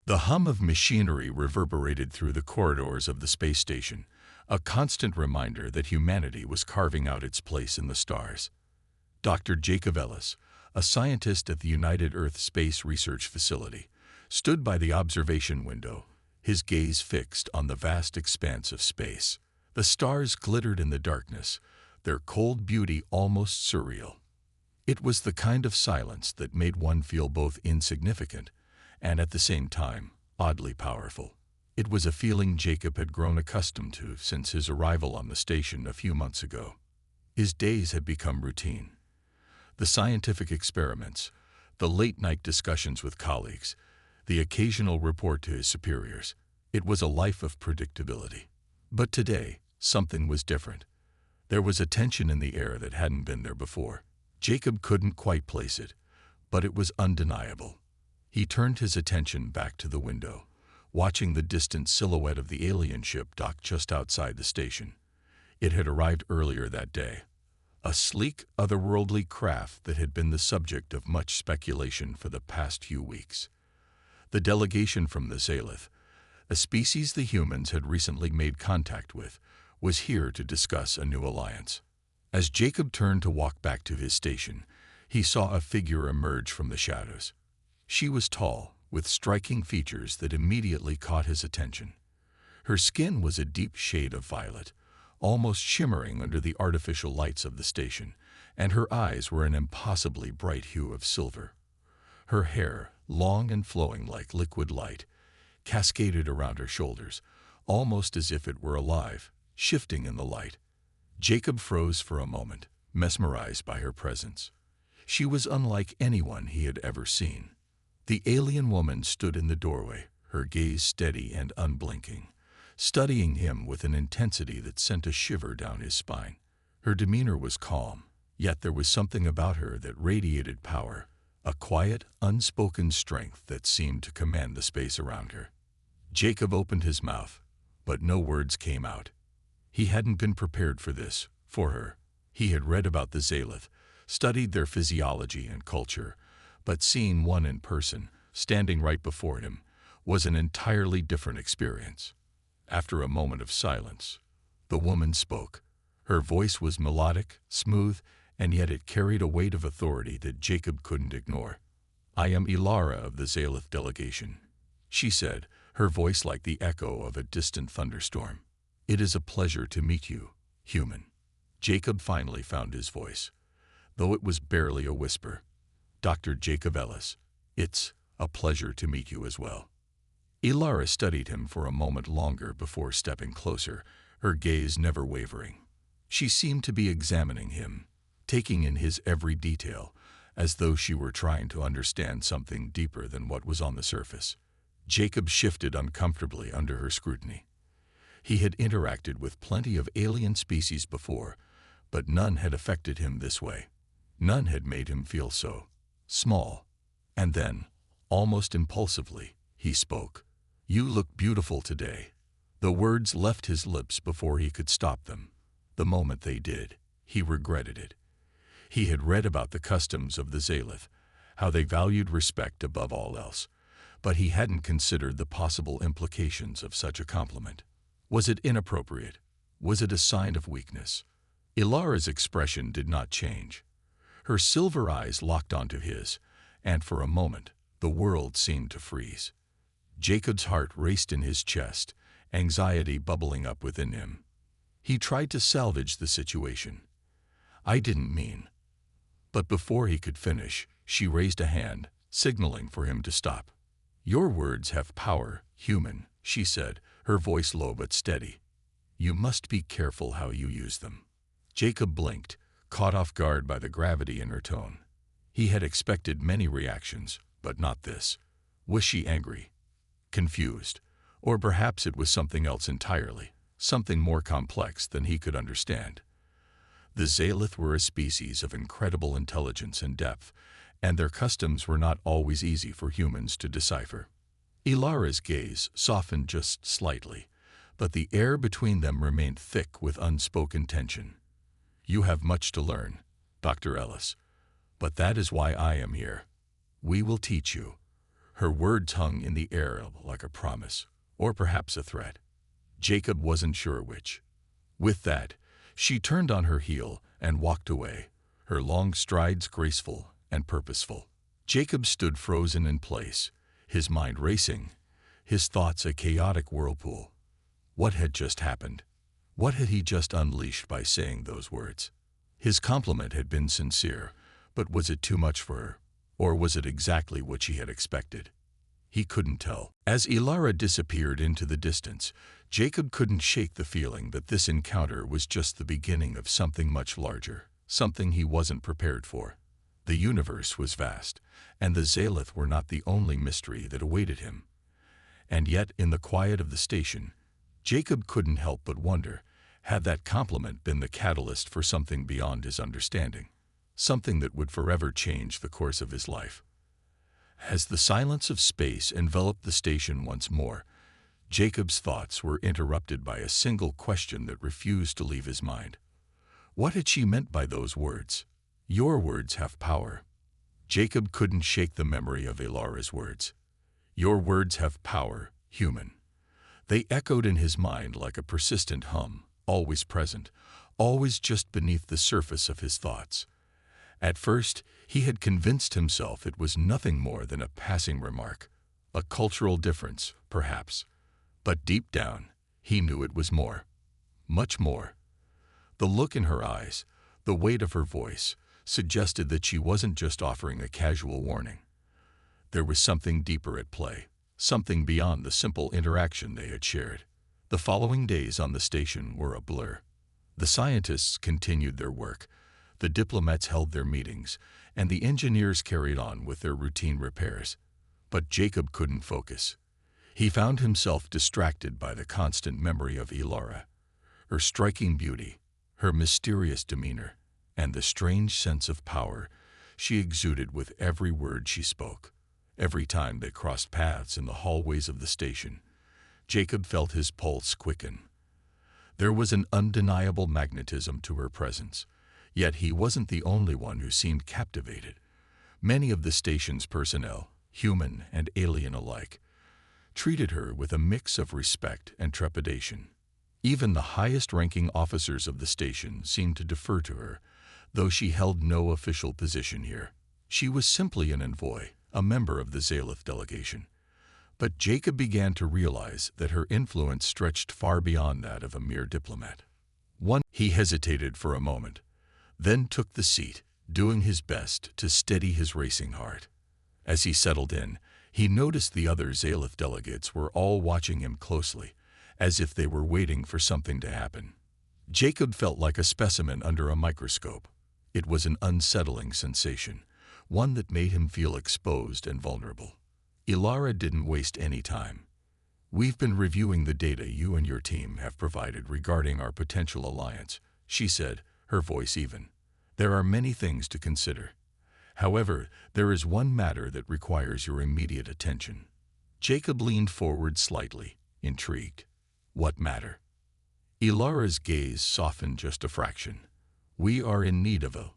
The hum of machinery reverberated through the corridors of the space station, a constant reminder that humanity was carving out its place in the stars. Dr. Jacob Ellis, a scientist at the United Earth Space Research Facility, stood by the observation window, his gaze fixed on the vast expanse of space. The stars glittered in the darkness, their cold beauty almost surreal. It was the kind of silence that made one feel both insignificant and at the same time oddly powerful. It was a feeling Jacob had grown accustomed to since his arrival on the station a few months ago. His days had become routine. The scientific experiments, the late-night discussions with colleagues, the occasional report to his superiors. It was a life of predictability. But today, something was different. There was a tension in the air that hadn't been there before. Jacob couldn't quite place it, but it was undeniable. He turned his attention back to the window, watching the distant silhouette of the alien ship dock just outside the station. It had arrived earlier that day, a sleek, otherworldly craft that had been the subject of much speculation for the past few weeks. The delegation from the Zalith, a species the humans had recently made contact with, was here to discuss a new alliance. As Jacob turned to walk back to his station, he saw a figure emerge from the shadows. She was tall, with striking features that immediately caught his attention. Her skin was a deep shade of violet, almost shimmering under the artificial lights of the station, and her eyes were an impossibly bright hue of silver. Her hair, long and flowing like liquid light, cascaded around her shoulders, almost as if it were alive, shifting in the light. Jacob froze for a moment, mesmerized by her presence. She was unlike anyone he had ever seen. The alien woman stood in the doorway, her gaze steady and unblinking, studying him with an intensity that sent a shiver down his spine. Her demeanor was calm, yet there was something about her that radiated power, a quiet, unspoken strength that seemed to command the space around her. Jacob opened his mouth, but no words came out. He hadn't been prepared for this, for her. He had read about the Zalith, studied their physiology and culture, but seeing one in person, standing right before him, was an entirely different experience. After a moment of silence, the woman spoke. Her voice was melodic, smooth, and yet it carried a weight of authority that Jacob couldn't ignore. "I am Ilara of the Zalith delegation," she said, her voice like the echo of a distant thunderstorm. "It is a pleasure to meet you, human." Jacob finally found his voice, though it was barely a whisper. "Dr. Jacob Ellis, it's a pleasure to meet you as well." Ilara studied him for a moment longer before stepping closer, her gaze never wavering. She seemed to be examining him, taking in his every detail, as though she were trying to understand something deeper than what was on the surface. Jacob shifted uncomfortably under her scrutiny. He had interacted with plenty of alien species before, but none had affected him this way. None had made him feel so small. And then, almost impulsively, he spoke. "You look beautiful today." The words left his lips before he could stop them. The moment they did, he regretted it. He had read about the customs of the Zalith, how they valued respect above all else, but he hadn't considered the possible implications of such a compliment. Was it inappropriate? Was it a sign of weakness? Ilara's expression did not change. Her silver eyes locked onto his, and for a moment, the world seemed to freeze. Jacob's heart raced in his chest, anxiety bubbling up within him. He tried to salvage the situation. "I didn't mean." But before he could finish, she raised a hand, signaling for him to stop. "Your words have power, human," she said, her voice low but steady. "You must be careful how you use them." Jacob blinked, caught off guard by the gravity in her tone. He had expected many reactions, but not this. Was she angry? Confused? Or perhaps it was something else entirely, something more complex than he could understand. The Zalith were a species of incredible intelligence and depth, and their customs were not always easy for humans to decipher. Ilara's gaze softened just slightly, but the air between them remained thick with unspoken tension. "You have much to learn, Dr. Ellis, but that is why I am here. We will teach you." Her words hung in the air like a promise, or perhaps a threat. Jacob wasn't sure which. With that, she turned on her heel and walked away, her long strides graceful and purposeful. Jacob stood frozen in place, his mind racing, his thoughts a chaotic whirlpool. What had just happened? What had he just unleashed by saying those words? His compliment had been sincere, but was it too much for her? Or was it exactly what she had expected? He couldn't tell. As Ilara disappeared into the distance, Jacob couldn't shake the feeling that this encounter was just the beginning of something much larger, something he wasn't prepared for. The universe was vast, and the Zalith were not the only mystery that awaited him. And yet, in the quiet of the station, Jacob couldn't help but wonder, had that compliment been the catalyst for something beyond his understanding? Something that would forever change the course of his life. As the silence of space enveloped the station once more, Jacob's thoughts were interrupted by a single question that refused to leave his mind. What had she meant by those words? Your words have power. Jacob couldn't shake the memory of Ilara's words. Your words have power, human. They echoed in his mind like a persistent hum, always present, always just beneath the surface of his thoughts. At first, he had convinced himself it was nothing more than a passing remark, a cultural difference, perhaps. But deep down, he knew it was more. Much more. The look in her eyes, the weight of her voice, suggested that she wasn't just offering a casual warning. There was something deeper at play, something beyond the simple interaction they had shared. The following days on the station were a blur. The scientists continued their work, the diplomats held their meetings, and the engineers carried on with their routine repairs. But Jacob couldn't focus. He found himself distracted by the constant memory of Ilara, her striking beauty, her mysterious demeanor, and the strange sense of power she exuded with every word she spoke. Every time they crossed paths in the hallways of the station, Jacob felt his pulse quicken. There was an undeniable magnetism to her presence, yet he wasn't the only one who seemed captivated. Many of the station's personnel, human and alien alike, treated her with a mix of respect and trepidation. Even the highest-ranking officers of the station seemed to defer to her, though she held no official position here. She was simply an envoy, a member of the Zalith delegation. But Jacob began to realize that her influence stretched far beyond that of a mere diplomat. He hesitated for a moment, then took the seat, doing his best to steady his racing heart. As he settled in, he noticed the other Zalith delegates were all watching him closely, as if they were waiting for something to happen. Jacob felt like a specimen under a microscope. It was an unsettling sensation, one that made him feel exposed and vulnerable. Ilara didn't waste any time. We've been reviewing the data you and your team have provided regarding our potential alliance, she said, her voice even. There are many things to consider. However, there is one matter that requires your immediate attention. Jacob leaned forward slightly, intrigued. What matter? Ilara's gaze softened just a fraction. We are in need of a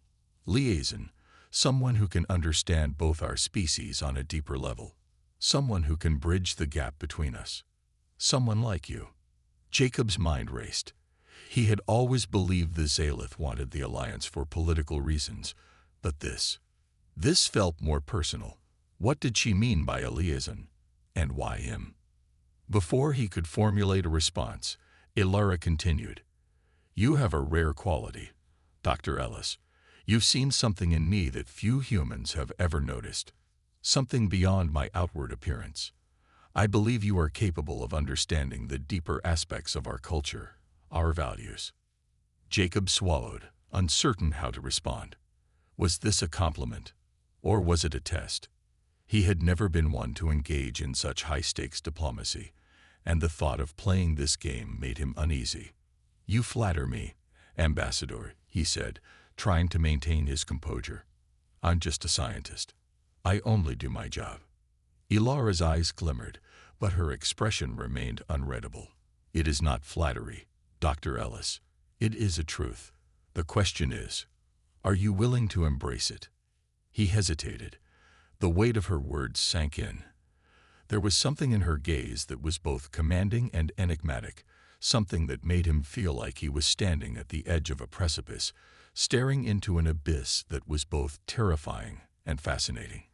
liaison, someone who can understand both our species on a deeper level, someone who can bridge the gap between us. Someone like you. Jacob's mind raced. He had always believed the Zalith wanted the alliance for political reasons, but this felt more personal. What did she mean by a liaison? And why him? Before he could formulate a response, Ilara continued. You have a rare quality, Dr. Ellis. You've seen something in me that few humans have ever noticed. Something beyond my outward appearance. I believe you are capable of understanding the deeper aspects of our culture, our values. Jacob swallowed, uncertain how to respond. Was this a compliment, or was it a test? He had never been one to engage in such high-stakes diplomacy, and the thought of playing this game made him uneasy. You flatter me, Ambassador, he said, trying to maintain his composure. I'm just a scientist. I only do my job. Ilara's eyes glimmered, but her expression remained unreadable. It is not flattery, Dr. Ellis. It is a truth. The question is, are you willing to embrace it? He hesitated. The weight of her words sank in. There was something in her gaze that was both commanding and enigmatic, something that made him feel like he was standing at the edge of a precipice, staring into an abyss that was both terrifying and fascinating.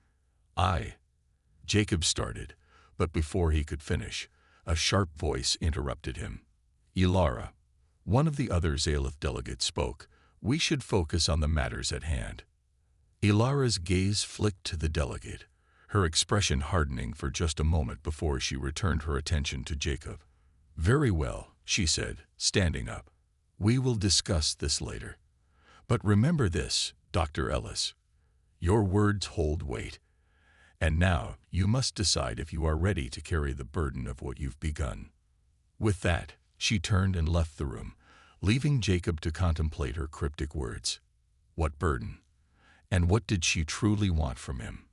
Jacob started, but before he could finish, a sharp voice interrupted him. Ilara, one of the other Zalith delegates, spoke. We should focus on the matters at hand. Ilara's gaze flicked to the delegate, her expression hardening for just a moment before she returned her attention to Jacob. Very well, she said, standing up. We will discuss this later. But remember this, Dr. Ellis. Your words hold weight. And now you must decide if you are ready to carry the burden of what you've begun. With that, she turned and left the room, leaving Jacob to contemplate her cryptic words. What burden? And what did she truly want from him?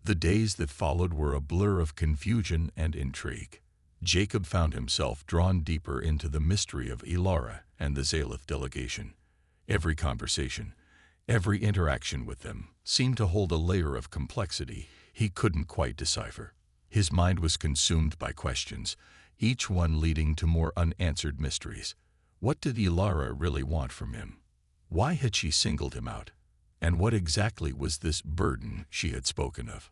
The days that followed were a blur of confusion and intrigue. Jacob found himself drawn deeper into the mystery of Ilara and the Zalith delegation. Every conversation, every interaction with them seemed to hold a layer of complexity he couldn't quite decipher. His mind was consumed by questions, each one leading to more unanswered mysteries. What did Ilara really want from him? Why had she singled him out? And what exactly was this burden she had spoken of?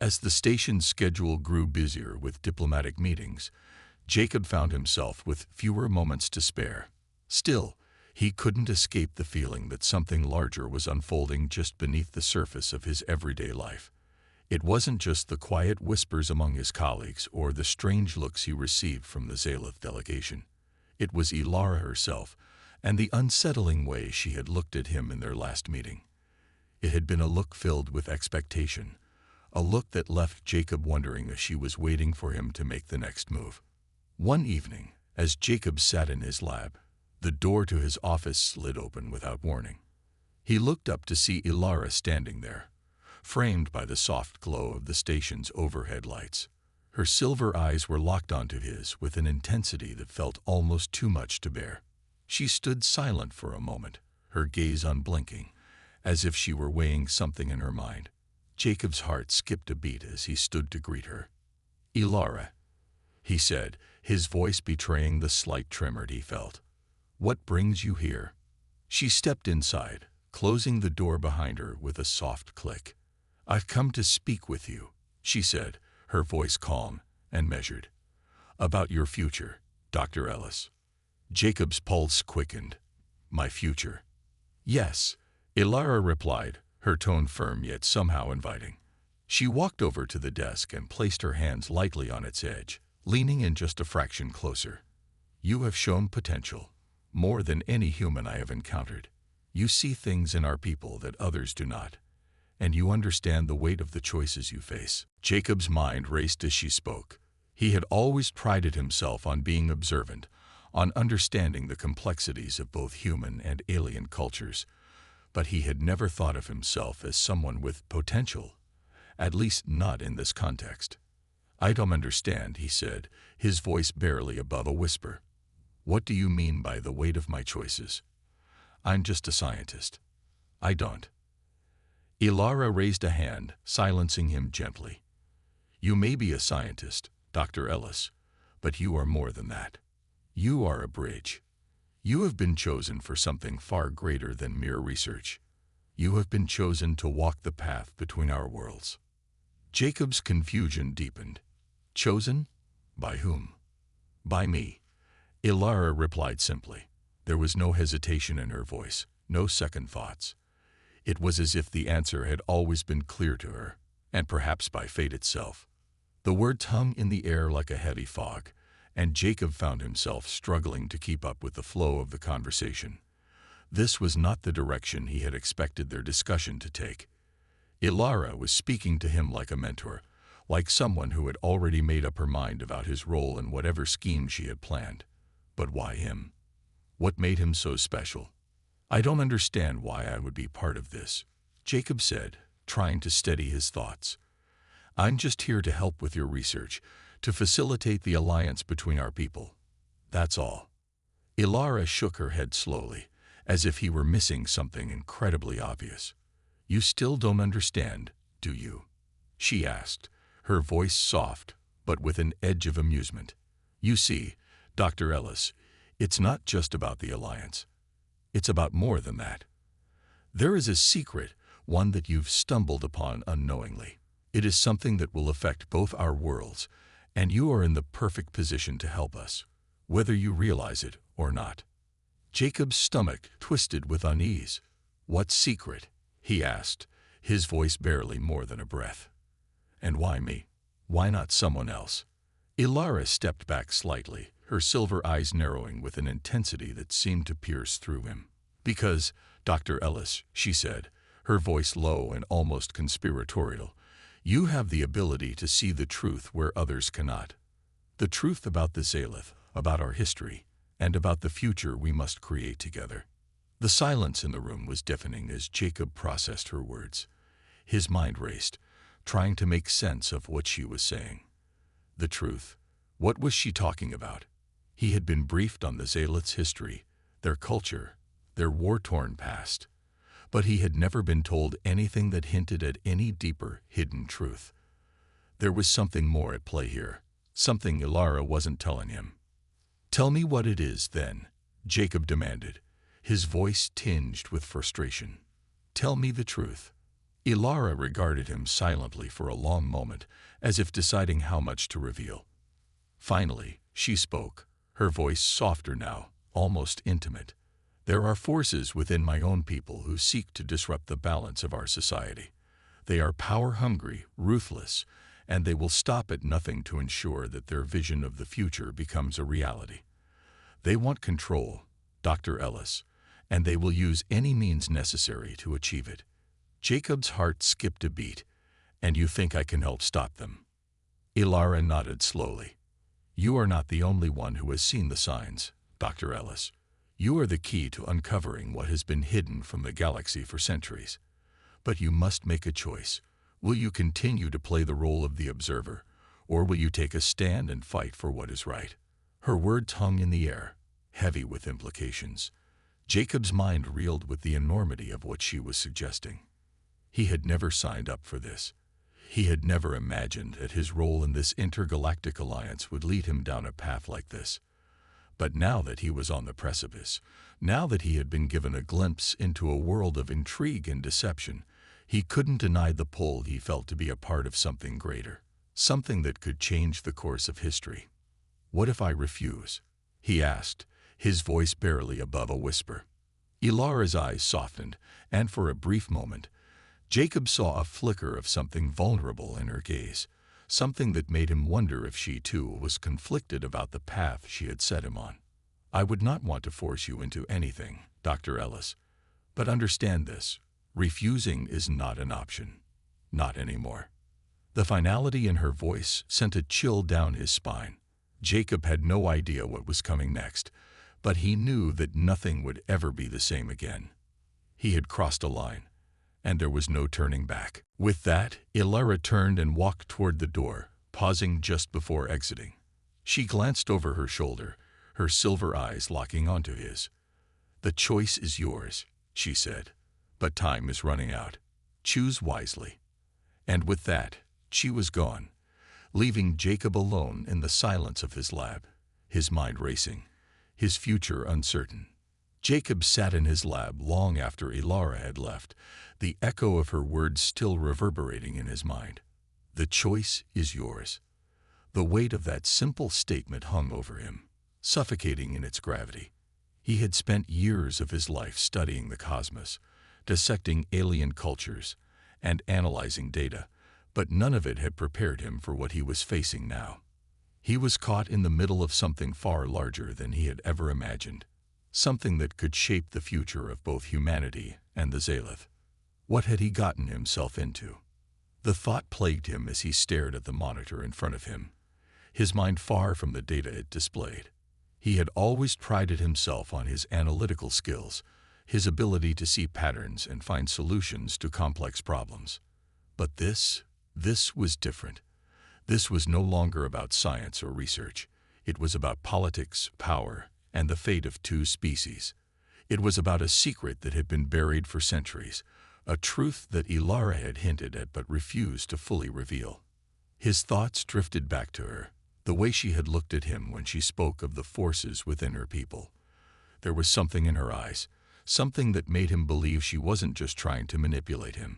As the station's schedule grew busier with diplomatic meetings, Jacob found himself with fewer moments to spare. Still, he couldn't escape the feeling that something larger was unfolding just beneath the surface of his everyday life. It wasn't just the quiet whispers among his colleagues or the strange looks he received from the Zalith delegation. It was Ilara herself, and the unsettling way she had looked at him in their last meeting. It had been a look filled with expectation, a look that left Jacob wondering if she was waiting for him to make the next move. One evening, as Jacob sat in his lab, the door to his office slid open without warning. He looked up to see Ilara standing there, framed by the soft glow of the station's overhead lights. Her silver eyes were locked onto his with an intensity that felt almost too much to bear. She stood silent for a moment, her gaze unblinking, as if she were weighing something in her mind. Jacob's heart skipped a beat as he stood to greet her. Ilara, he said, his voice betraying the slight tremor he felt. What brings you here? She stepped inside, closing the door behind her with a soft click. I've come to speak with you, she said, her voice calm and measured. About your future, Dr. Ellis. Jacob's pulse quickened. My future? Yes, Ilara replied, her tone firm yet somehow inviting. She walked over to the desk and placed her hands lightly on its edge, leaning in just a fraction closer. You have shown potential, more than any human I have encountered. You see things in our people that others do not, and you understand the weight of the choices you face. Jacob's mind raced as she spoke. He had always prided himself on being observant, on understanding the complexities of both human and alien cultures, but he had never thought of himself as someone with potential, at least not in this context. I don't understand, he said, his voice barely above a whisper. What do you mean by the weight of my choices? I'm just a scientist. I don't. Ilara raised a hand, silencing him gently. You may be a scientist, Dr. Ellis, but you are more than that. You are a bridge. You have been chosen for something far greater than mere research. You have been chosen to walk the path between our worlds. Jacob's confusion deepened. Chosen? By whom? By me. Ilara replied simply. There was no hesitation in her voice, no second thoughts. It was as if the answer had always been clear to her, and perhaps by fate itself. The words hung in the air like a heavy fog, and Jacob found himself struggling to keep up with the flow of the conversation. This was not the direction he had expected their discussion to take. Ilara was speaking to him like a mentor, like someone who had already made up her mind about his role in whatever scheme she had planned. But why him? What made him so special? I don't understand why I would be part of this, Jacob said, trying to steady his thoughts. I'm just here to help with your research, to facilitate the alliance between our people. That's all. Ilara shook her head slowly, as if he were missing something incredibly obvious. You still don't understand, do you? She asked, her voice soft, but with an edge of amusement. "You see, Dr. Ellis, it's not just about the Alliance. It's about more than that. There is a secret, one that you've stumbled upon unknowingly. It is something that will affect both our worlds, and you are in the perfect position to help us, whether you realize it or not." Jacob's stomach twisted with unease. "What secret?" he asked, his voice barely more than a breath. "And why me? Why not someone else?" Ilara stepped back slightly, her silver eyes narrowing with an intensity that seemed to pierce through him. "Because, Dr. Ellis," she said, her voice low and almost conspiratorial, "you have the ability to see the truth where others cannot. The truth about the Zalith, about our history, and about the future we must create together." The silence in the room was deafening as Jacob processed her words. His mind raced, trying to make sense of what she was saying. The truth. What was she talking about? He had been briefed on the Zalith's history, their culture, their war-torn past, but he had never been told anything that hinted at any deeper, hidden truth. There was something more at play here, something Ilara wasn't telling him. "Tell me what it is, then," Jacob demanded, his voice tinged with frustration. "Tell me the truth." Ilara regarded him silently for a long moment, as if deciding how much to reveal. Finally, she spoke, her voice softer now, almost intimate. "There are forces within my own people who seek to disrupt the balance of our society. They are power-hungry, ruthless, and they will stop at nothing to ensure that their vision of the future becomes a reality. They want control, Dr. Ellis, and they will use any means necessary to achieve it." Jacob's heart skipped a beat. "And you think I can help stop them?" Ilara nodded slowly. "You are not the only one who has seen the signs, Dr. Ellis. You are the key to uncovering what has been hidden from the galaxy for centuries. But you must make a choice. Will you continue to play the role of the observer, or will you take a stand and fight for what is right?" Her words hung in the air, heavy with implications. Jacob's mind reeled with the enormity of what she was suggesting. He had never signed up for this. He had never imagined that his role in this intergalactic alliance would lead him down a path like this. But now that he was on the precipice, now that he had been given a glimpse into a world of intrigue and deception, he couldn't deny the pull he felt to be a part of something greater, something that could change the course of history. "What if I refuse?" he asked, his voice barely above a whisper. Ilara's eyes softened, and for a brief moment, Jacob saw a flicker of something vulnerable in her gaze, something that made him wonder if she too was conflicted about the path she had set him on. "I would not want to force you into anything, Dr. Ellis, but understand this, refusing is not an option. Not anymore." The finality in her voice sent a chill down his spine. Jacob had no idea what was coming next, but he knew that nothing would ever be the same again. He had crossed a line, and there was no turning back. With that, Ilara turned and walked toward the door, pausing just before exiting. She glanced over her shoulder, her silver eyes locking onto his. "The choice is yours," she said, "but time is running out. Choose wisely." And with that, she was gone, leaving Jacob alone in the silence of his lab, his mind racing, his future uncertain. Jacob sat in his lab long after Ilara had left, the echo of her words still reverberating in his mind. The choice is yours. The weight of that simple statement hung over him, suffocating in its gravity. He had spent years of his life studying the cosmos, dissecting alien cultures, and analyzing data, but none of it had prepared him for what he was facing now. He was caught in the middle of something far larger than he had ever imagined, something that could shape the future of both humanity and the Zalith. What had he gotten himself into? The thought plagued him as he stared at the monitor in front of him, his mind far from the data it displayed. He had always prided himself on his analytical skills, his ability to see patterns and find solutions to complex problems. But this was different. This was no longer about science or research. It was about politics, power, and the fate of two species. It was about a secret that had been buried for centuries, a truth that Ilara had hinted at but refused to fully reveal. His thoughts drifted back to her, the way she had looked at him when she spoke of the forces within her people. There was something in her eyes, something that made him believe she wasn't just trying to manipulate him.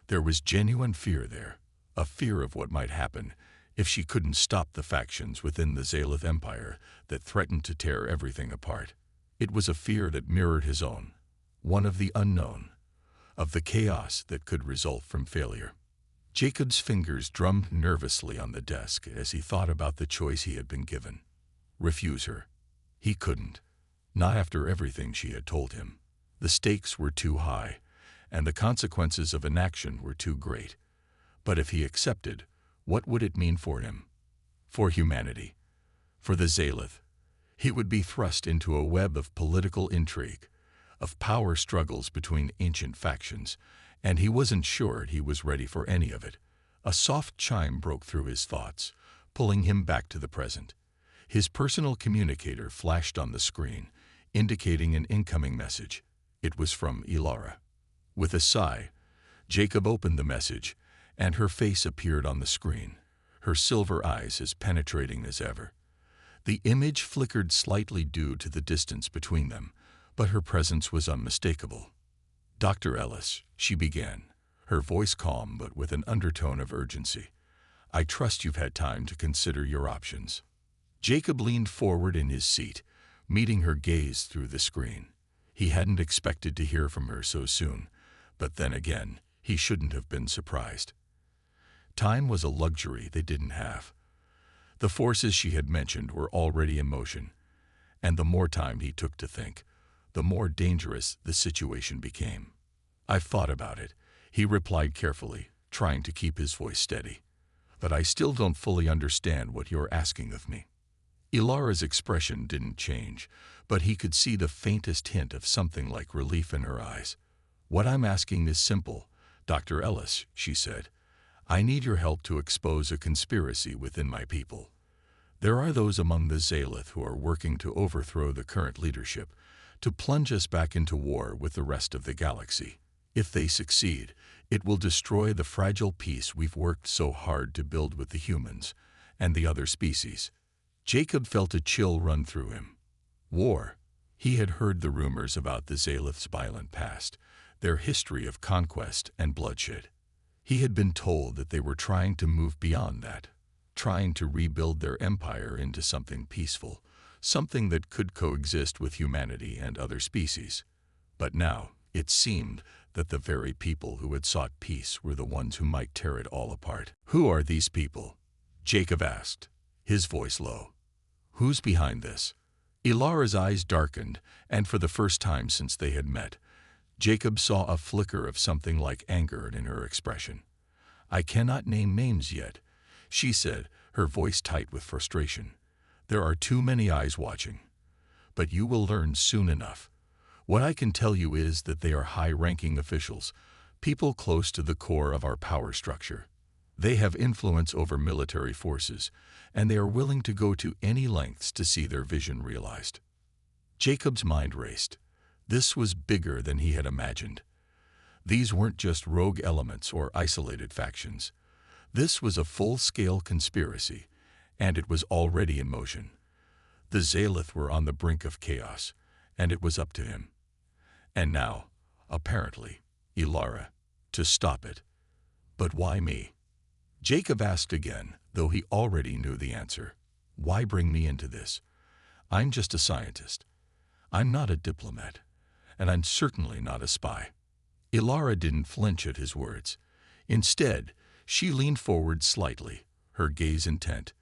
There was genuine fear there, a fear of what might happen if she couldn't stop the factions within the Zalith Empire that threatened to tear everything apart. It was a fear that mirrored his own, one of the unknown, of the chaos that could result from failure. Jacob's fingers drummed nervously on the desk as he thought about the choice he had been given. Refuse her. He couldn't. Not after everything she had told him. The stakes were too high, and the consequences of inaction were too great. But if he accepted, what would it mean for him? For humanity? For the Zalith? He would be thrust into a web of political intrigue, of power struggles between ancient factions, and he wasn't sure he was ready for any of it. A soft chime broke through his thoughts, pulling him back to the present. His personal communicator flashed on the screen, indicating an incoming message. It was from Ilara. With a sigh, Jacob opened the message, and her face appeared on the screen, her silver eyes as penetrating as ever. The image flickered slightly due to the distance between them, but her presence was unmistakable. "Dr. Ellis," she began, her voice calm but with an undertone of urgency. "I trust you've had time to consider your options." Jacob leaned forward in his seat, meeting her gaze through the screen. He hadn't expected to hear from her so soon, but then again, he shouldn't have been surprised. Time was a luxury they didn't have. The forces she had mentioned were already in motion, and the more time he took to think, the more dangerous the situation became. "I've thought about it," he replied carefully, trying to keep his voice steady. "But I still don't fully understand what you're asking of me." Ilara's expression didn't change, but he could see the faintest hint of something like relief in her eyes. "What I'm asking is simple, Dr. Ellis," she said. "I need your help to expose a conspiracy within my people. There are those among the Zalith who are working to overthrow the current leadership, to plunge us back into war with the rest of the galaxy. If they succeed, it will destroy the fragile peace we've worked so hard to build with the humans and the other species." Jacob felt a chill run through him. War. He had heard the rumors about the Zalith's violent past, their history of conquest and bloodshed. He had been told that they were trying to move beyond that, trying to rebuild their empire into something peaceful, something that could coexist with humanity and other species. But now, it seemed that the very people who had sought peace were the ones who might tear it all apart. "Who are these people?" Jacob asked, his voice low. "Who's behind this?" Ilara's eyes darkened, and for the first time since they had met, Jacob saw a flicker of something like anger in her expression. "I cannot name names yet," she said, her voice tight with frustration. "There are too many eyes watching. But you will learn soon enough. What I can tell you is that they are high-ranking officials, people close to the core of our power structure. They have influence over military forces, and they are willing to go to any lengths to see their vision realized." Jacob's mind raced. This was bigger than he had imagined. These weren't just rogue elements or isolated factions. This was a full-scale conspiracy, and it was already in motion. The Zalith were on the brink of chaos, and it was up to him. And now, apparently, Ilara, to stop it. But why me? Jacob asked again, though he already knew the answer. "Why bring me into this? I'm just a scientist. I'm not a diplomat, and I'm certainly not a spy." Ilara didn't flinch at his words. Instead, she leaned forward slightly, her gaze intent.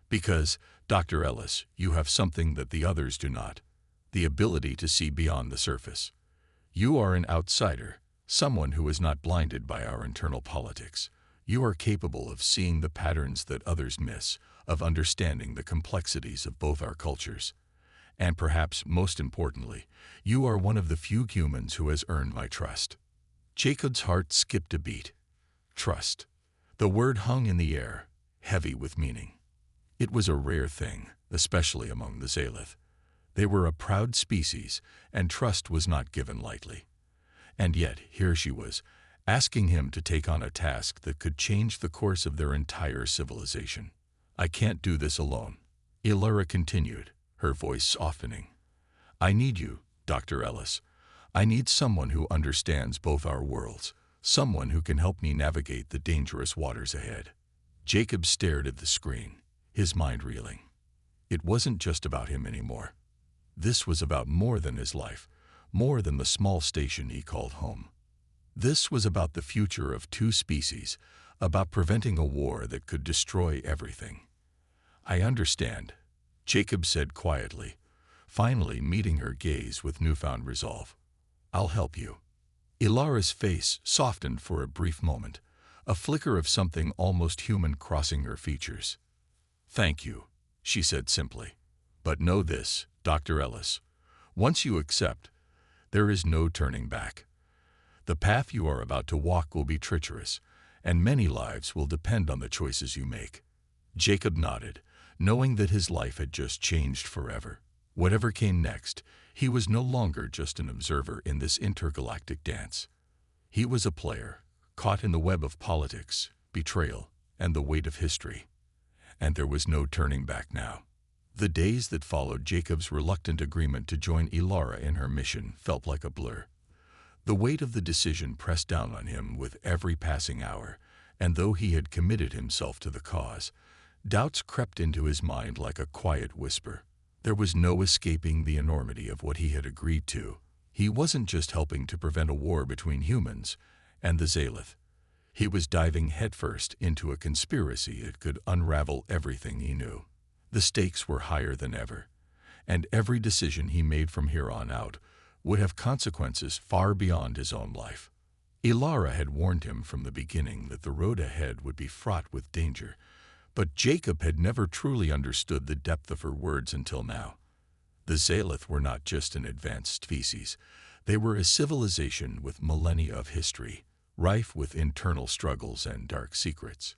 "Because, Dr. Ellis, you have something that the others do not, the ability to see beyond the surface. You are an outsider, someone who is not blinded by our internal politics. You are capable of seeing the patterns that others miss, of understanding the complexities of both our cultures. And perhaps most importantly, you are one of the few humans who has earned my trust." Jacob's heart skipped a beat. Trust. The word hung in the air, heavy with meaning. It was a rare thing, especially among the Zalith. They were a proud species, and trust was not given lightly. And yet, here she was, asking him to take on a task that could change the course of their entire civilization. "I can't do this alone," Illyra continued, her voice softening. "I need you, Dr. Ellis. I need someone who understands both our worlds, someone who can help me navigate the dangerous waters ahead." Jacob stared at the screen, his mind reeling. It wasn't just about him anymore. This was about more than his life, more than the small station he called home. This was about the future of two species, about preventing a war that could destroy everything. "I understand," Jacob said quietly, finally meeting her gaze with newfound resolve. "I'll help you." Illyra's face softened for a brief moment, a flicker of something almost human crossing her features. "Thank you," she said simply. "But know this, Dr. Ellis. Once you accept, there is no turning back. The path you are about to walk will be treacherous, and many lives will depend on the choices you make." Jacob nodded, knowing that his life had just changed forever. Whatever came next, he was no longer just an observer in this intergalactic dance. He was a player, caught in the web of politics, betrayal, and the weight of history. And there was no turning back now. The days that followed Jacob's reluctant agreement to join Illyra in her mission felt like a blur. The weight of the decision pressed down on him with every passing hour, and though he had committed himself to the cause, doubts crept into his mind like a quiet whisper. There was no escaping the enormity of what he had agreed to. He wasn't just helping to prevent a war between humans and the Zalith. He was diving headfirst into a conspiracy that could unravel everything he knew. The stakes were higher than ever, and every decision he made from here on out would have consequences far beyond his own life. Illyra had warned him from the beginning that the road ahead would be fraught with danger, but Jacob had never truly understood the depth of her words until now. The Zalith were not just an advanced species. They were a civilization with millennia of history, rife with internal struggles and dark secrets.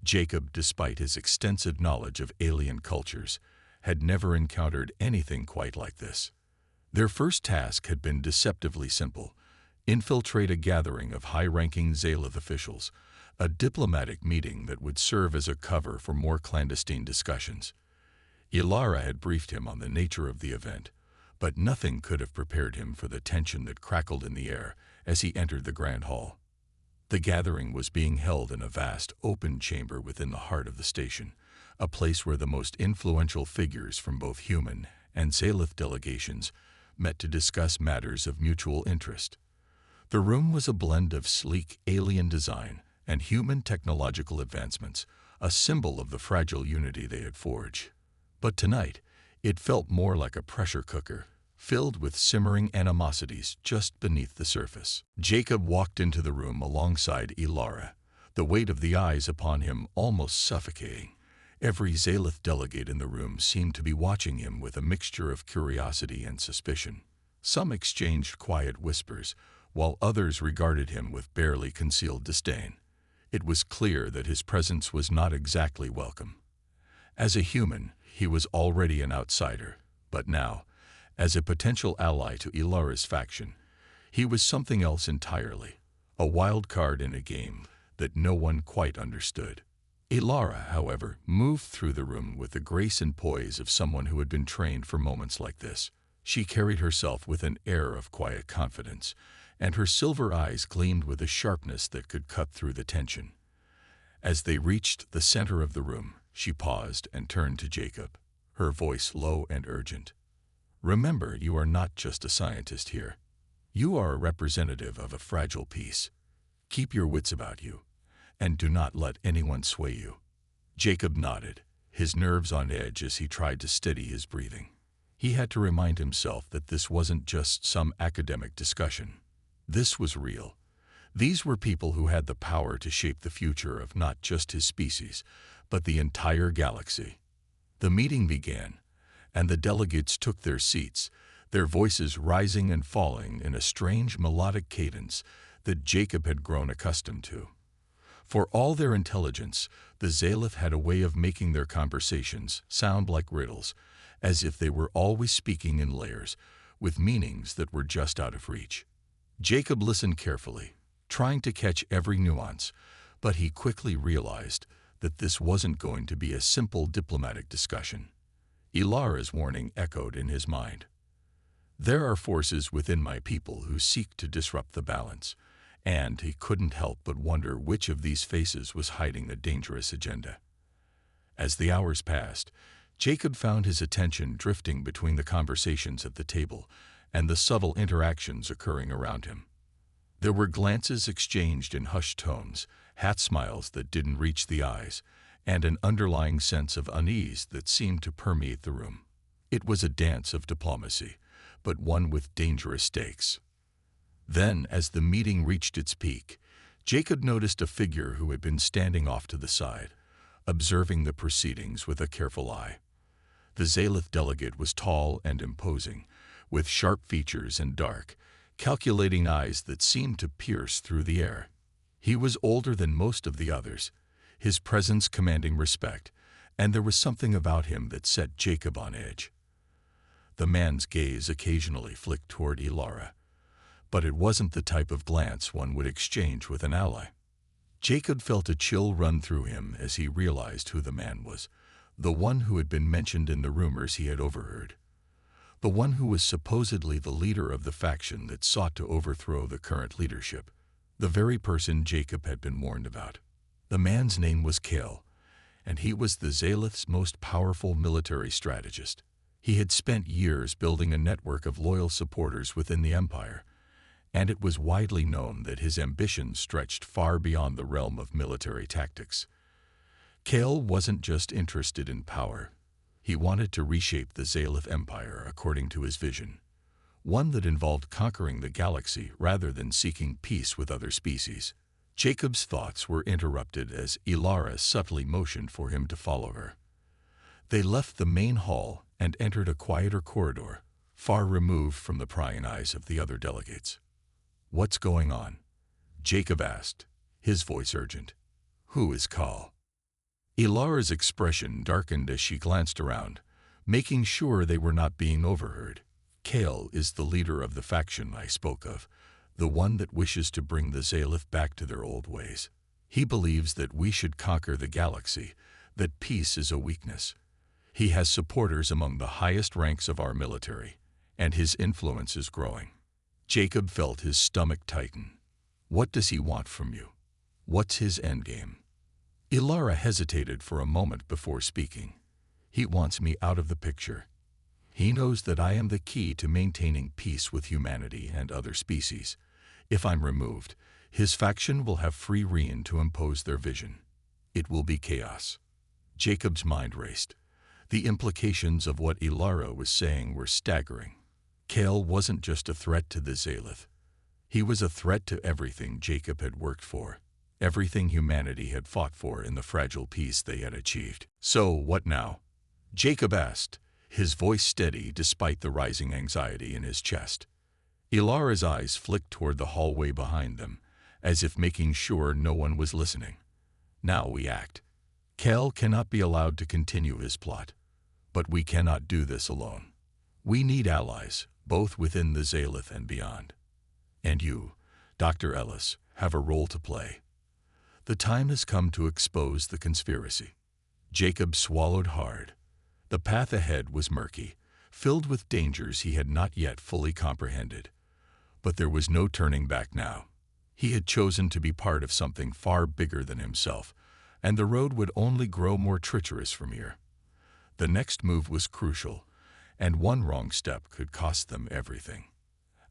Jacob, despite his extensive knowledge of alien cultures, had never encountered anything quite like this. Their first task had been deceptively simple: infiltrate a gathering of high-ranking Zalith officials, a diplomatic meeting that would serve as a cover for more clandestine discussions. Illyra had briefed him on the nature of the event, but nothing could have prepared him for the tension that crackled in the air as he entered the grand hall. The gathering was being held in a vast, open chamber within the heart of the station, a place where the most influential figures from both human and Zalith delegations met to discuss matters of mutual interest. The room was a blend of sleek alien design and human technological advancements, a symbol of the fragile unity they had forged. But tonight, it felt more like a pressure cooker, filled with simmering animosities just beneath the surface. Jacob walked into the room alongside Illyra, the weight of the eyes upon him almost suffocating. Every Zalith delegate in the room seemed to be watching him with a mixture of curiosity and suspicion. Some exchanged quiet whispers, while others regarded him with barely concealed disdain. It was clear that his presence was not exactly welcome. As a human, he was already an outsider, but now, as a potential ally to Illyra's faction, he was something else entirely, a wild card in a game that no one quite understood. Illyra, however, moved through the room with the grace and poise of someone who had been trained for moments like this. She carried herself with an air of quiet confidence, and her silver eyes gleamed with a sharpness that could cut through the tension. As they reached the center of the room, she paused and turned to Jacob, her voice low and urgent. "Remember, you are not just a scientist here. You are a representative of a fragile peace. Keep your wits about you, and do not let anyone sway you." Jacob nodded, his nerves on edge as he tried to steady his breathing. He had to remind himself that this wasn't just some academic discussion. This was real. These were people who had the power to shape the future of not just his species, but the entire galaxy. The meeting began, and the delegates took their seats, their voices rising and falling in a strange melodic cadence that Jacob had grown accustomed to. For all their intelligence, the Zalith had a way of making their conversations sound like riddles, as if they were always speaking in layers, with meanings that were just out of reach. Jacob listened carefully, trying to catch every nuance, but he quickly realized that this wasn't going to be a simple diplomatic discussion. Ilara's warning echoed in his mind. There are forces within my people who seek to disrupt the balance, and he couldn't help but wonder which of these faces was hiding a dangerous agenda. As the hours passed, Jacob found his attention drifting between the conversations at the table and the subtle interactions occurring around him. There were glances exchanged in hushed tones, half smiles that didn't reach the eyes, and an underlying sense of unease that seemed to permeate the room. It was a dance of diplomacy, but one with dangerous stakes. Then, as the meeting reached its peak, Jacob noticed a figure who had been standing off to the side, observing the proceedings with a careful eye. The Zalith delegate was tall and imposing, with sharp features and dark, calculating eyes that seemed to pierce through the air. He was older than most of the others, his presence commanding respect, and there was something about him that set Jacob on edge. The man's gaze occasionally flicked toward Ilara, but it wasn't the type of glance one would exchange with an ally. Jacob felt a chill run through him as he realized who the man was, the one who had been mentioned in the rumors he had overheard. The one who was supposedly the leader of the faction that sought to overthrow the current leadership. The very person Jacob had been warned about. The man's name was Kale, and he was the Zalith's most powerful military strategist. He had spent years building a network of loyal supporters within the Empire, and it was widely known that his ambitions stretched far beyond the realm of military tactics. Kale wasn't just interested in power. He wanted to reshape the Zalith Empire according to his vision, one that involved conquering the galaxy rather than seeking peace with other species. Jacob's thoughts were interrupted as Ilara subtly motioned for him to follow her. They left the main hall and entered a quieter corridor, far removed from the prying eyes of the other delegates. "What's going on?" Jacob asked, his voice urgent. "Who is Kal?" Ilara's expression darkened as she glanced around, making sure they were not being overheard. "Kale is the leader of the faction I spoke of, the one that wishes to bring the Zalith back to their old ways. He believes that we should conquer the galaxy, that peace is a weakness. He has supporters among the highest ranks of our military, and his influence is growing." Jacob felt his stomach tighten. "What does he want from you? What's his endgame?" Ilara hesitated for a moment before speaking. "He wants me out of the picture. He knows that I am the key to maintaining peace with humanity and other species. If I'm removed, his faction will have free rein to impose their vision. It will be chaos." Jacob's mind raced. The implications of what Ilara was saying were staggering. Kale wasn't just a threat to the Zalith. He was a threat to everything Jacob had worked for, everything humanity had fought for in the fragile peace they had achieved. "So, what now?" Jacob asked, his voice steady despite the rising anxiety in his chest. Ilara's eyes flicked toward the hallway behind them, as if making sure no one was listening. "Now we act. Kale cannot be allowed to continue his plot. But we cannot do this alone. We need allies, both within the Zalith and beyond. And you, Dr. Ellis, have a role to play. The time has come to expose the conspiracy." Jacob swallowed hard. The path ahead was murky, filled with dangers he had not yet fully comprehended. But there was no turning back now. He had chosen to be part of something far bigger than himself, and the road would only grow more treacherous from here. The next move was crucial, and one wrong step could cost them everything.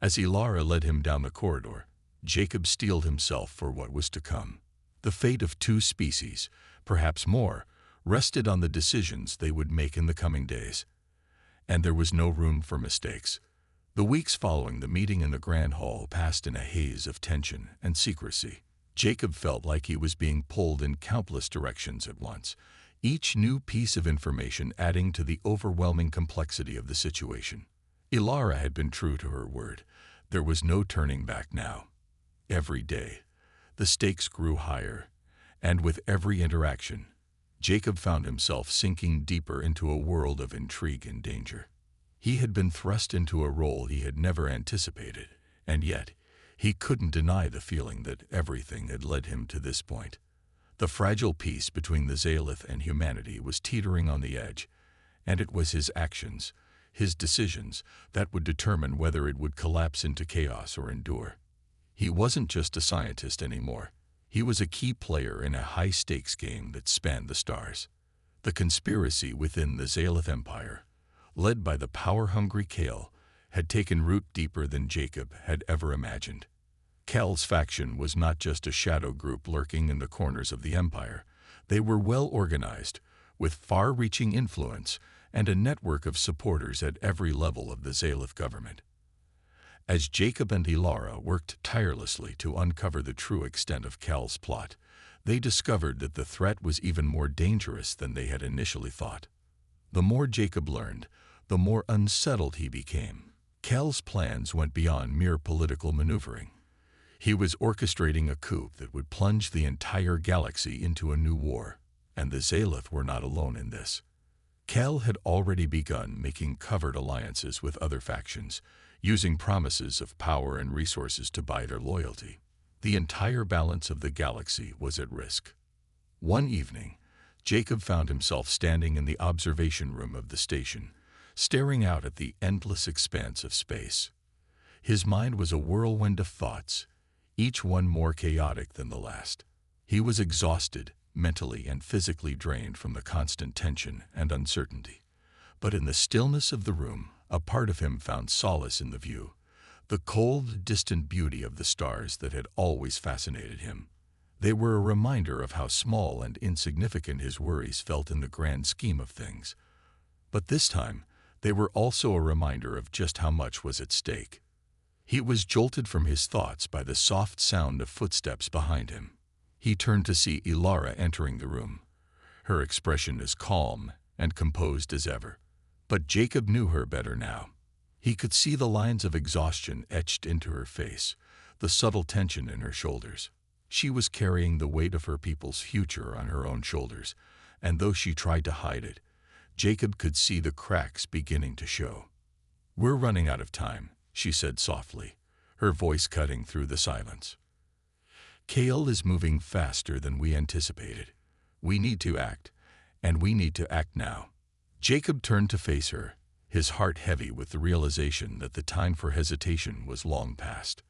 As Ilara led him down the corridor, Jacob steeled himself for what was to come. The fate of two species, perhaps more, rested on the decisions they would make in the coming days. And there was no room for mistakes. The weeks following the meeting in the Grand Hall passed in a haze of tension and secrecy. Jacob felt like he was being pulled in countless directions at once, each new piece of information adding to the overwhelming complexity of the situation. Ilara had been true to her word. There was no turning back now. Every day, the stakes grew higher, and with every interaction, Jacob found himself sinking deeper into a world of intrigue and danger. He had been thrust into a role he had never anticipated, and yet He couldn't deny the feeling that everything had led him to this point. The fragile peace between the Zalith and humanity was teetering on the edge, and it was his actions, his decisions, that would determine whether it would collapse into chaos or endure. He wasn't just a scientist anymore. He was a key player in a high-stakes game that spanned the stars. The conspiracy within the Zalith Empire, led by the power-hungry Kale, had taken root deeper than Jacob had ever imagined. Kale's faction was not just a shadow group lurking in the corners of the Empire. They were well organized, with far-reaching influence and a network of supporters at every level of the Zalith government. As Jacob and Ilara worked tirelessly to uncover the true extent of Kale's plot, they discovered that the threat was even more dangerous than they had initially thought. The more Jacob learned, the more unsettled he became. Kale's plans went beyond mere political maneuvering. He was orchestrating a coup that would plunge the entire galaxy into a new war, and the Zalith were not alone in this. Kale had already begun making covert alliances with other factions, using promises of power and resources to buy their loyalty. The entire balance of the galaxy was at risk. One evening, Jacob found himself standing in the observation room of the station, staring out at the endless expanse of space. His mind was a whirlwind of thoughts, each one more chaotic than the last. He was exhausted, mentally and physically drained from the constant tension and uncertainty. But in the stillness of the room, a part of him found solace in the view, the cold, distant beauty of the stars that had always fascinated him. They were a reminder of how small and insignificant his worries felt in the grand scheme of things. But this time, they were also a reminder of just how much was at stake. He was jolted from his thoughts by the soft sound of footsteps behind him. He turned to see Ilara entering the room, her expression as calm and composed as ever. But Jacob knew her better now. He could see the lines of exhaustion etched into her face, the subtle tension in her shoulders. She was carrying the weight of her people's future on her own shoulders, and though she tried to hide it, Jacob could see the cracks beginning to show. "We're running out of time," she said softly, her voice cutting through the silence. "Kale is moving faster than we anticipated. We need to act, and we need to act now." Jacob turned to face her, his heart heavy with the realization that the time for hesitation was long past.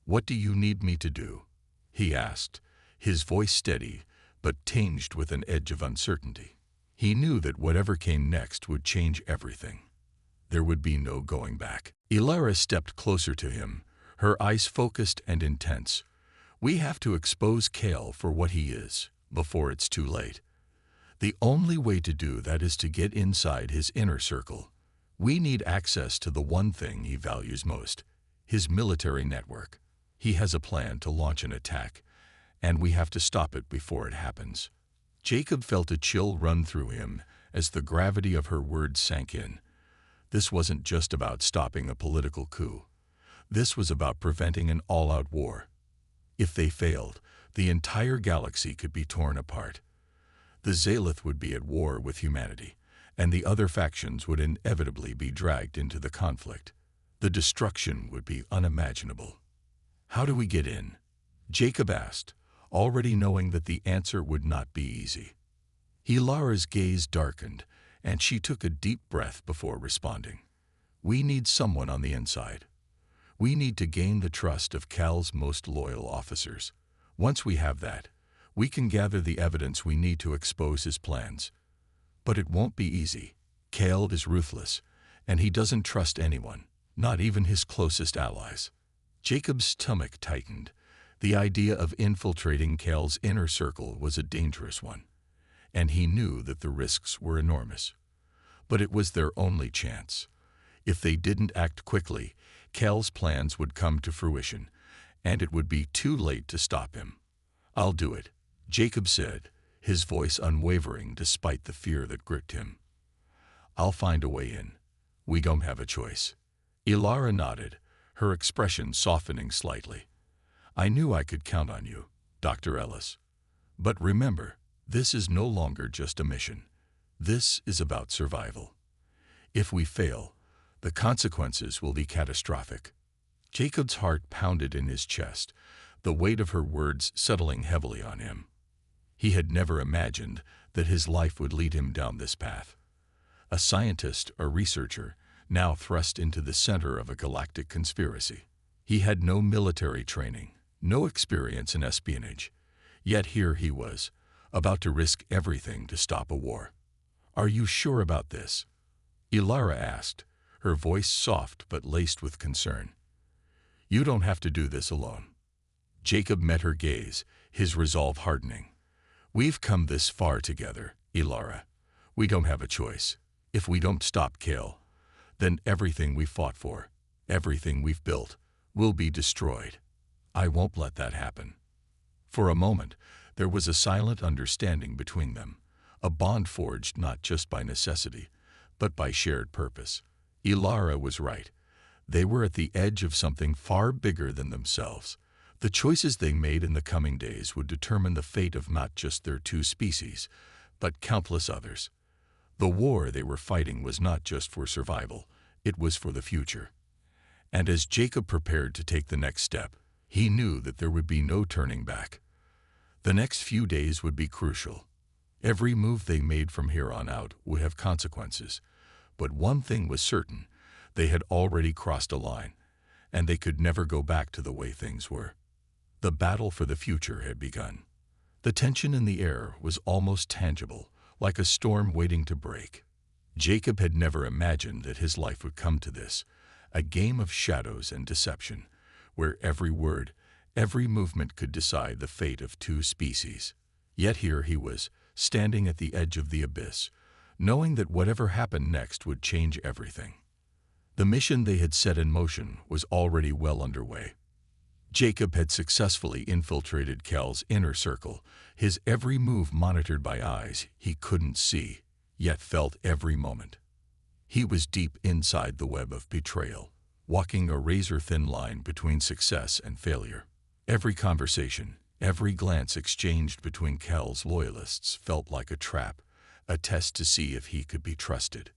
"What do you need me to do?" he asked, his voice steady but tinged with an edge of uncertainty. He knew that whatever came next would change everything. There would be no going back. Ilara stepped closer to him, her eyes focused and intense. "We have to expose Kale for what he is, before it's too late. The only way to do that is to get inside his inner circle. We need access to the one thing he values most, his military network. He has a plan to launch an attack, and we have to stop it before it happens." Jacob felt a chill run through him as the gravity of her words sank in. This wasn't just about stopping a political coup. This was about preventing an all-out war. If they failed, the entire galaxy could be torn apart. The Zalith would be at war with humanity, and the other factions would inevitably be dragged into the conflict. The destruction would be unimaginable. "How do we get in?" Jacob asked, already knowing that the answer would not be easy. Ilara's gaze darkened, and she took a deep breath before responding. "We need someone on the inside. We need to gain the trust of Kal's most loyal officers. Once we have that, we can gather the evidence we need to expose his plans. But it won't be easy. Kal is ruthless, and he doesn't trust anyone, not even his closest allies." Jacob's stomach tightened. The idea of infiltrating Kal's inner circle was a dangerous one, and he knew that the risks were enormous. But it was their only chance. If they didn't act quickly, Kal's plans would come to fruition, and it would be too late to stop him. "I'll do it," Jacob said, his voice unwavering despite the fear that gripped him. "I'll find a way in. We don't have a choice." Ilara nodded, her expression softening slightly. "I knew I could count on you, Dr. Ellis. But remember, this is no longer just a mission. This is about survival. If we fail, the consequences will be catastrophic. Jacob's heart pounded in his chest, the weight of her words settling heavily on him. He had never imagined that his life would lead him down this path. A scientist, a researcher, now thrust into the center of a galactic conspiracy. He had no military training, no experience in espionage. Yet here he was, about to risk everything to stop a war. "Are you sure about this?" Ilara asked, her voice soft but laced with concern. "You don't have to do this alone." Jacob met her gaze, his resolve hardening. "We've come this far together, Ilara. We don't have a choice. If we don't stop Kale, then everything we fought for, everything we've built, will be destroyed. I won't let that happen." For a moment, there was a silent understanding between them, a bond forged not just by necessity, but by shared purpose. Ilara was right. They were at the edge of something far bigger than themselves. The choices they made in the coming days would determine the fate of not just their two species, but countless others. The war they were fighting was not just for survival, it was for the future. And as Jacob prepared to take the next step, he knew that there would be no turning back. The next few days would be crucial. Every move they made from here on out would have consequences. But one thing was certain, they had already crossed a line, and they could never go back to the way things were. The battle for the future had begun. The tension in the air was almost tangible, like a storm waiting to break. Jacob had never imagined that his life would come to this, a game of shadows and deception, where every word, every movement could decide the fate of two species. Yet here he was, standing at the edge of the abyss, knowing that whatever happened next would change everything. The mission they had set in motion was already well underway. Jacob had successfully infiltrated Kel's inner circle, his every move monitored by eyes he couldn't see, yet felt every moment. He was deep inside the web of betrayal, walking a razor-thin line between success and failure. Every conversation, every glance exchanged between Kel's loyalists felt like a trap, a test to see if he could be trusted.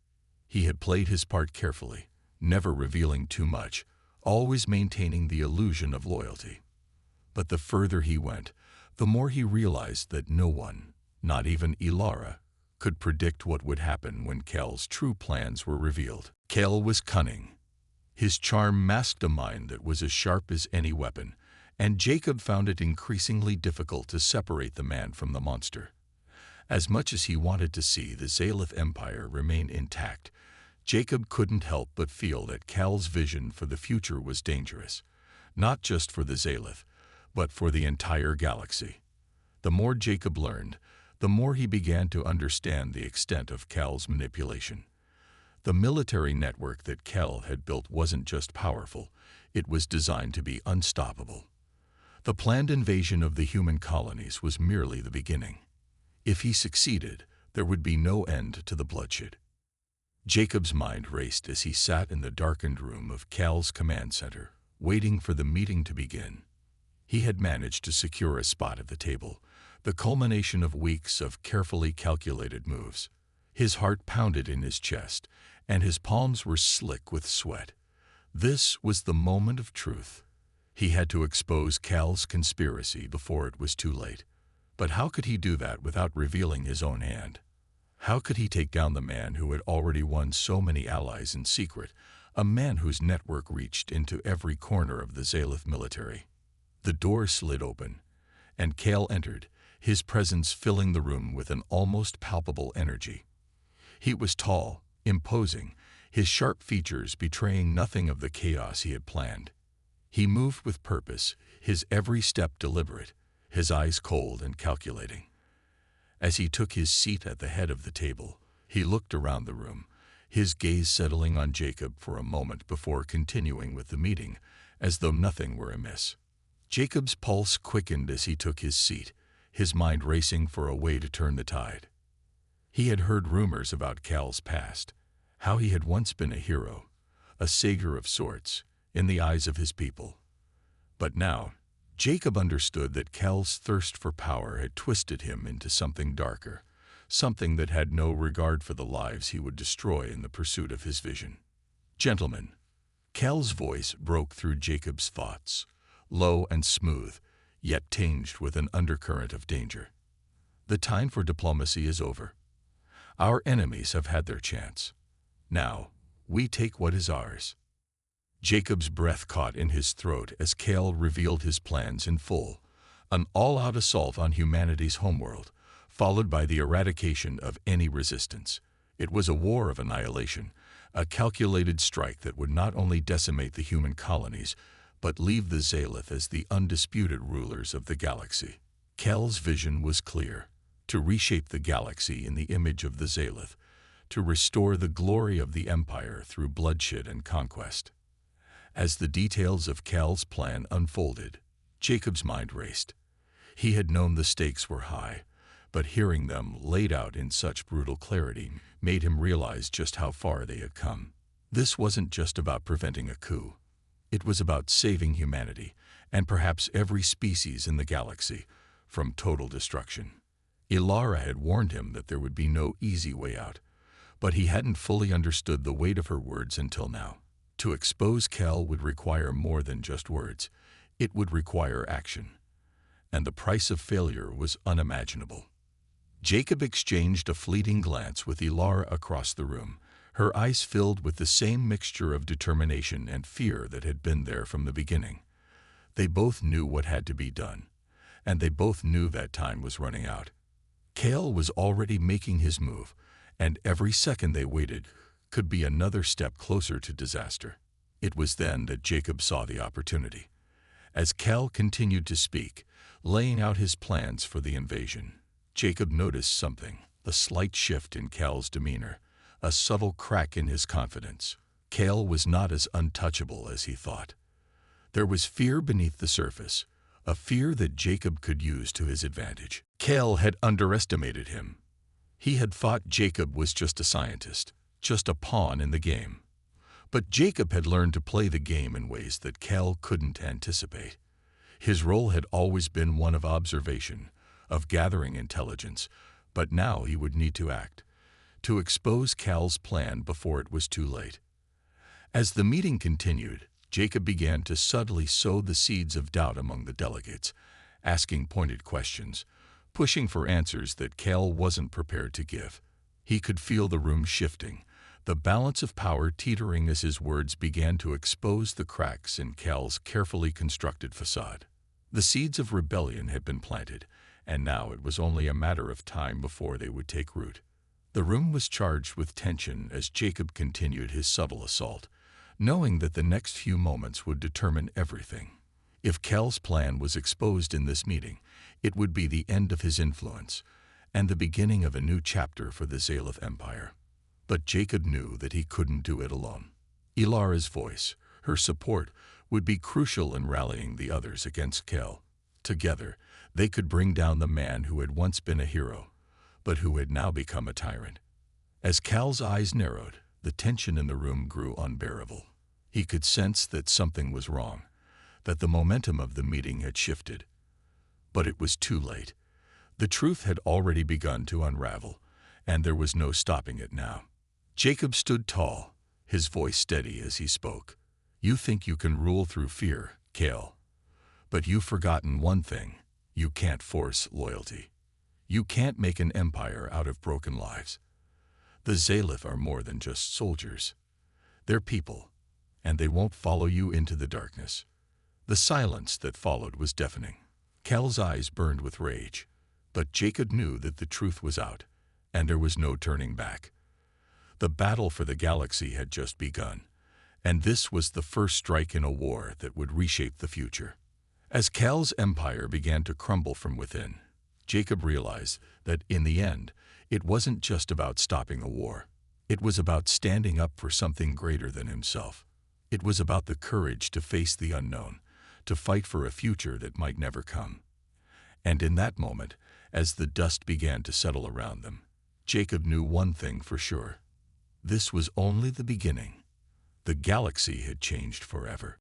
He had played his part carefully, never revealing too much, always maintaining the illusion of loyalty. But the further he went, the more he realized that no one, not even Ilara, could predict what would happen when Kel's true plans were revealed. Kel was cunning. His charm masked a mind that was as sharp as any weapon, and Jacob found it increasingly difficult to separate the man from the monster. As much as he wanted to see the Zalith Empire remain intact, Jacob couldn't help but feel that Kel's vision for the future was dangerous, not just for the Zalith, but for the entire galaxy. The more Jacob learned, the more he began to understand the extent of Kel's manipulation. The military network that Kel had built wasn't just powerful, it was designed to be unstoppable. The planned invasion of the human colonies was merely the beginning. If he succeeded, there would be no end to the bloodshed. Jacob's mind raced as he sat in the darkened room of Kel's command center, waiting for the meeting to begin. He had managed to secure a spot at the table, the culmination of weeks of carefully calculated moves. His heart pounded in his chest, and his palms were slick with sweat. This was the moment of truth. He had to expose Kel's conspiracy before it was too late. But how could he do that without revealing his own hand? How could he take down the man who had already won so many allies in secret, a man whose network reached into every corner of the Zalith military? The door slid open, and Kel entered, his presence filling the room with an almost palpable energy. He was tall, imposing, his sharp features betraying nothing of the chaos he had planned. He moved with purpose, his every step deliberate, his eyes cold and calculating. As he took his seat at the head of the table, he looked around the room, his gaze settling on Jacob for a moment before continuing with the meeting, as though nothing were amiss. Jacob's pulse quickened as he took his seat, his mind racing for a way to turn the tide. He had heard rumors about Kel's past, how he had once been a hero, a savior of sorts, in the eyes of his people. But now, Jacob understood that Kel's thirst for power had twisted him into something darker, something that had no regard for the lives he would destroy in the pursuit of his vision. "Gentlemen," Cal's voice broke through Jacob's thoughts, low and smooth, yet tinged with an undercurrent of danger. The time for diplomacy is over. Our enemies have had their chance. Now, we take what is ours. Jacob's breath caught in his throat as Cal revealed his plans in full, an all-out assault on humanity's homeworld, followed by the eradication of any resistance. It was a war of annihilation, a calculated strike that would not only decimate the human colonies, but leave the Zalith as the undisputed rulers of the galaxy. Cal's vision was clear: to reshape the galaxy in the image of the Zalith, to restore the glory of the Empire through bloodshed and conquest. As the details of Cal's plan unfolded, Jacob's mind raced. He had known the stakes were high, but hearing them laid out in such brutal clarity made him realize just how far they had come. This wasn't just about preventing a coup. It was about saving humanity, and perhaps every species in the galaxy, from total destruction. Ilara had warned him that there would be no easy way out, but he hadn't fully understood the weight of her words until now. To expose Cal would require more than just words. It would require action. And the price of failure was unimaginable. Jacob exchanged a fleeting glance with Ilara across the room, her eyes filled with the same mixture of determination and fear that had been there from the beginning. They both knew what had to be done, and they both knew that time was running out. Cal was already making his move, and every second they waited could be another step closer to disaster. It was then that Jacob saw the opportunity. As Cal continued to speak, laying out his plans for the invasion, Jacob noticed something: a slight shift in Cal's demeanor, a subtle crack in his confidence. Cal was not as untouchable as he thought. There was fear beneath the surface, a fear that Jacob could use to his advantage. Cal had underestimated him. He had thought Jacob was just a scientist, just a pawn in the game. But Jacob had learned to play the game in ways that Cal couldn't anticipate. His role had always been one of observation, of gathering intelligence, but now he would need to act, to expose Cal's plan before it was too late. As the meeting continued, Jacob began to subtly sow the seeds of doubt among the delegates, asking pointed questions, pushing for answers that Cal wasn't prepared to give. He could feel the room shifting, the balance of power teetering as his words began to expose the cracks in Cal's carefully constructed facade. The seeds of rebellion had been planted, and now it was only a matter of time before they would take root. The room was charged with tension as Jacob continued his subtle assault, knowing that the next few moments would determine everything. If Cal's plan was exposed in this meeting, it would be the end of his influence, and the beginning of a new chapter for the Zalith Empire. But Jacob knew that he couldn't do it alone. Ilara's voice, her support, would be crucial in rallying the others against Cal. Together, they could bring down the man who had once been a hero, but who had now become a tyrant. As Cal's eyes narrowed, the tension in the room grew unbearable. He could sense that something was wrong, that the momentum of the meeting had shifted. But it was too late. The truth had already begun to unravel, and there was no stopping it now. Jacob stood tall, his voice steady as he spoke. "You think you can rule through fear, Cal. But you've forgotten one thing: you can't force loyalty. You can't make an empire out of broken lives. The Zalith are more than just soldiers. They're people, and they won't follow you into the darkness." The silence that followed was deafening. Cal's eyes burned with rage, but Jacob knew that the truth was out, and there was no turning back. The battle for the galaxy had just begun, and this was the first strike in a war that would reshape the future. As Cal's empire began to crumble from within, Jacob realized that in the end, it wasn't just about stopping a war. It was about standing up for something greater than himself. It was about the courage to face the unknown, to fight for a future that might never come. And in that moment, as the dust began to settle around them, Jacob knew one thing for sure. This was only the beginning. The galaxy had changed forever.